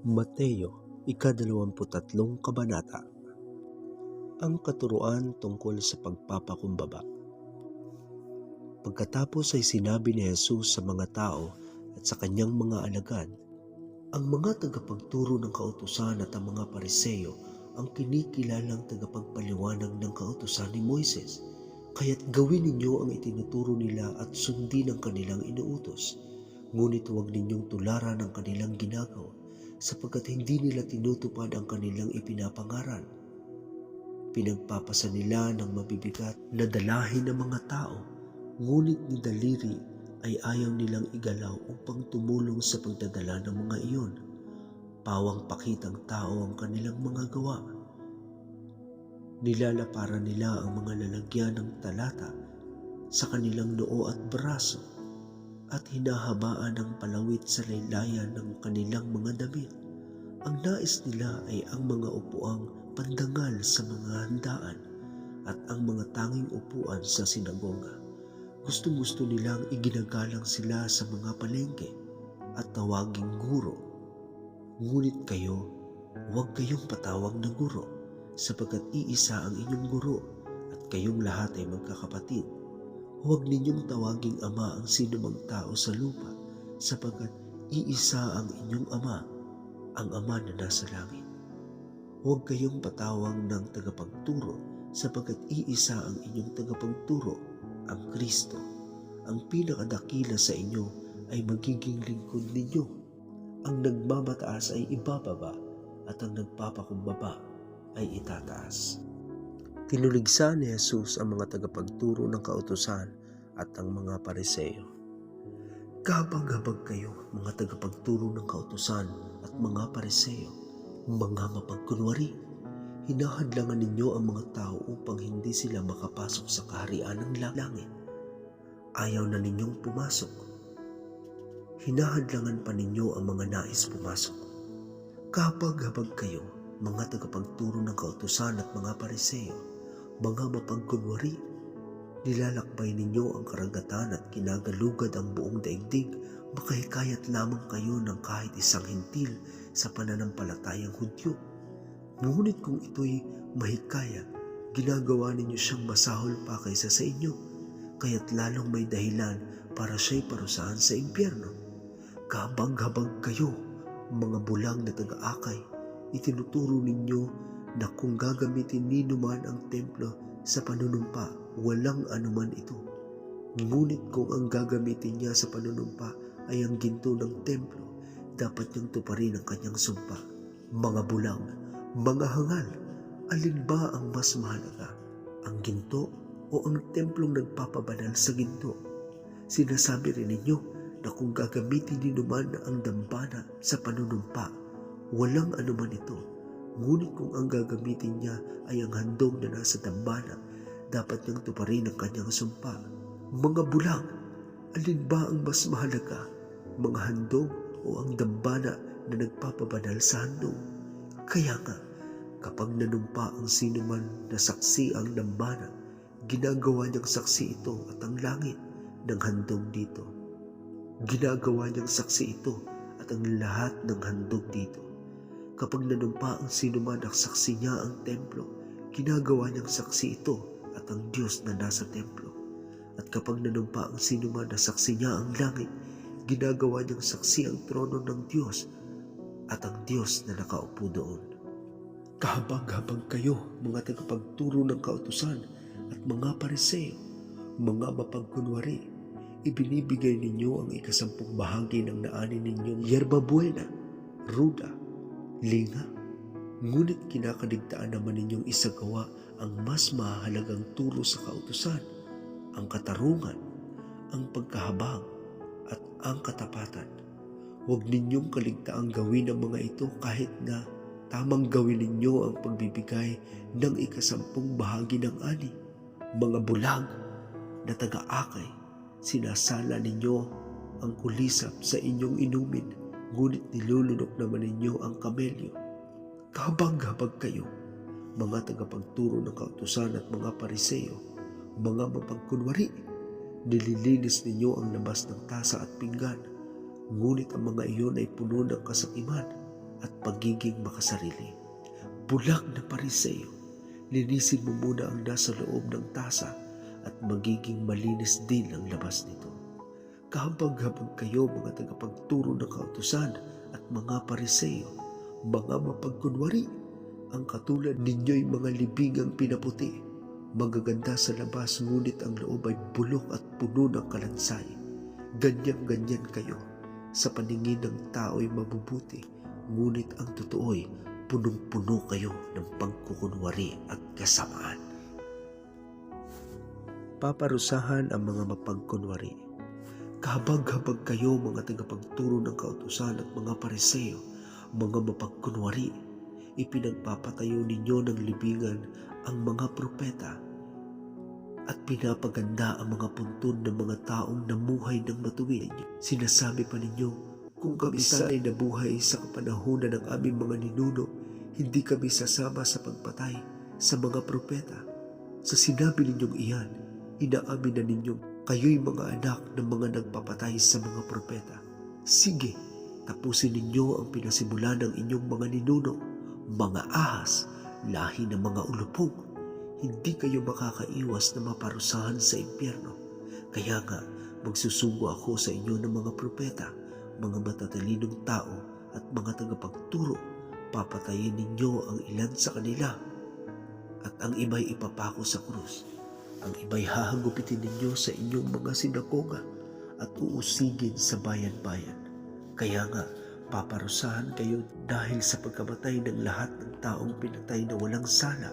Mateo, ika-23 kabanata. Ang katuruan tungkol sa pagpapakumbaba. Pagkatapos ay sinabi ni Jesus sa mga tao at sa kanyang mga alagad, ang mga tagapagturo ng kautusan at ang mga Pariseo ang kinikilalang tagapagpaliwanag ng kautusan ni Moises. Kaya't gawin ninyo ang itinuturo nila at sundin ang kanilang inuutos. Ngunit huwag ninyong tularan ang kanilang ginagawa, sapagkat hindi nila tinutupad ang kanilang ipinapangaral. Pinagpapasa nila ng mabibigat na dalahin ng mga tao, ngunit ni daliri ay ayaw nilang igalaw upang tumulong sa pagdadala ng mga iyon. Pawang pakitang tao ang kanilang mga gawa. Nilalaparan nila ang mga lalagyan ng talata sa kanilang noo at braso, at hinahabaan ng palawit sa laylayan ng kanilang mga damit. Ang nais nila ay ang mga upuang pandangal sa mga handaan at ang mga tanging upuan sa sinagoga. Gustong-gusto nilang iginagalang sila sa mga palengke at tawaging guro. Ngunit kayo, huwag kayong patawag na guro, sapagkat iisa ang inyong guro at kayong lahat ay magkakapatid. Huwag ninyong tawaging ama ang sinumang tao sa lupa, sapagkat iisa ang inyong ama, ang Ama na nasa langit. Huwag kayong patawag ng tagapagturo, sapagkat iisa ang inyong tagapagturo, ang Kristo. Ang pinakadakila sa inyo ay magiging lingkod ninyo. Ang nagmamataas ay ibababa, at ang nagpapakumbaba ay itataas. Tinuligsa ni Jesus ang mga tagapagturo ng kautusan at ang mga Pariseo. Kabag-habag kayo, mga tagapagturo ng kautusan at mga Pariseo, mga mapagkunwari. Hinahadlangan ninyo ang mga tao upang hindi sila makapasok sa kaharian ng langit. Ayaw na ninyong pumasok. Hinahadlangan pa ninyo ang mga nais pumasok. Kabag-habag kayo, mga tagapagturo ng kautusan at mga Pariseo, mga mapagkunwari. Nilalakbay ninyo ang karagatan at kinagalugad ang buong daigdig. Makahikayat lamang kayo ng kahit isang hintil sa pananampalatayang Hudyo. Ngunit kung ito'y mahikaya, ginagawa ninyo siyang masahol pa kaysa sa inyo, kaya't lalong may dahilan para siya'y parusahan sa impyerno. Kabag-habag kayo, mga bulang na taga-akay. Itinuturo ninyo na kung gagamitin ninuman ang templo sa panunumpa, walang anuman ito. Ngunit kung ang gagamitin niya sa panunumpa ay ang ginto ng templo, dapat niyang tuparin ang kanyang sumpa. Mga bulang, mga hangal, alin ba ang mas mahalaga? Ang ginto o ang templong nagpapabanal sa ginto? Sinasabi rin ninyo na kung gagamitin ninuman ang dambana sa panunumpa, walang anuman ito. Ngunit kung ang gagamitin niya ay ang handog na nasa dambana, dapat niyang tuparin ang kanyang sumpa. Mga bulang, alin ba ang mas mahalaga? Mga handog o ang dambana na nagpapabanal sa handog? Kaya nga, kapag nanumpa ang sinuman na saksi ang dambana, ginagawa niyang saksi ito at ang langit ng handog dito. Ginagawa niyang saksi ito at ang lahat ng handog dito. Kapag nanumpa ang sinuman at saksi niya ang templo, ginagawa niyang saksi ito at ang Diyos na nasa templo. At kapag nanumpa ang sinuman na saksi niya ang langit, ginagawa niyang saksi ang trono ng Diyos at ang Diyos na nakaupo doon. Kahabag-habag kayo, mga tagapagturo ng kautusan at mga Pariseo, mga mapagkunwari. Ibinibigay ninyo ang 10 bahagi ng naani ninyong yerba buena, ruda, linga. Ngunit kinakaligtaan naman ninyong isagawa ang mas mahalagang turo sa kautusan, ang katarungan, ang pagkahabag, at ang katapatan. Huwag ninyong kaligtaang gawin ang mga ito kahit na tamang gawin ninyo ang pagbibigay ng 10 bahagi ng ani. Mga bulag na taga-akay, sinasala ninyo ang kulisap sa inyong inumin, ngunit nilulunok naman ninyo ang kamelyo. Kabag-habag kayo, mga tagapagturo ng kautusan at mga Pariseo, mga mapagkunwari. Nililinis ninyo ang labas ng tasa at pinggan, ngunit ang mga iyon ay puno ng kasakiman at pagiging makasarili. Bulag na Pariseo, linisin mo muna ang nasa loob ng tasa at magiging malinis din ang labas nito. Kahabag-habag kayo mga tagapagturo ng kautusan at mga Pariseo, mga mapagkunwari, ang katulad ninyo'y mga libingang pinaputi, magaganda sa labas ngunit ang loob ay bulok at puno ng kalansay. Ganyan-ganyan kayo, sa paningin ng tao'y mabubuti, ngunit ang totoo'y punong-puno kayo ng pagkukunwari at kasamaan. Paparusahan ang mga mapagkunwari. Kahabag-habag kayo mga tagapagturo ng kautusan at mga Pariseo, mga mapagkunwari. Ipinagpapatayo ninyo ng libingan ang mga propeta at pinapaganda ang mga puntod ng mga taong namuhay ng matuwid. Sinasabi pa ninyo, kung kami sana'y nabuhay sa kapanahunan ng aming mga ninuno, hindi kami sasama sa pagpatay sa mga propeta. Sa sinabi ninyong iyan, inaamin na ninyong kayo'y mga anak ng mga nagpapatay sa mga propeta. Sige, tapusin ninyo ang pinasimulan ng inyong mga ninuno, mga ahas, lahi ng mga ulupog. Hindi kayo makakaiwas na maparusahan sa impyerno. Kaya nga, magsusugo ako sa inyo ng mga propeta, mga matatalinong tao at mga tagapagturo. Papatayin ninyo ang ilan sa kanila at ang iba'y ipapako sa krus. Ang iba'y hahagupitin ninyo sa inyong mga sinagoga at uusigin sa bayan-bayan. Kaya nga, paparusahan kayo dahil sa pagkamatay ng lahat ng taong pinatay na walang sala,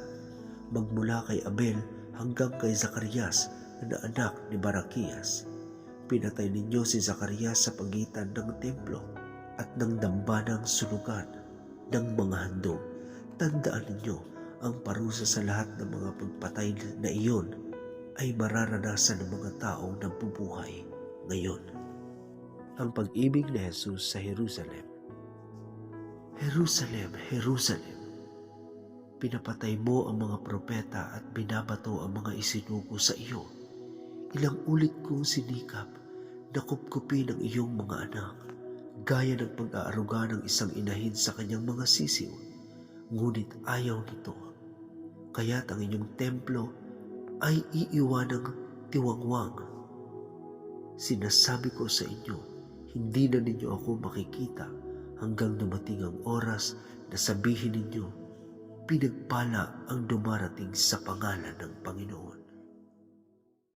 magmula kay Abel hanggang kay Zacarias na anak ni Barakias. Pinatay ninyo si Zacarias sa pagitan ng templo at ng dambanang sulugan ng mga handog. Tandaan ninyo, ang parusa sa lahat ng mga pagpatay na iyon ay mararanasan ng mga taong nabubuhay ngayon. Ang pag-ibig ni Jesus sa Jerusalem. Jerusalem, Jerusalem, pinapatay mo ang mga propeta at binabato ang mga isinugo sa iyo. Ilang ulit kong sinikap na kupkupin ang iyong mga anak, gaya ng pag-aaruga ng isang inahin sa kanyang mga sisiw, ngunit ayaw nito. Kaya't ang inyong templo ay iiwanang tiwangwang. Sinasabi ko sa inyo, hindi na ninyo ako makikita hanggang dumating ang oras na sabihin ninyo, pinagpala ang dumarating sa pangalan ng Panginoon.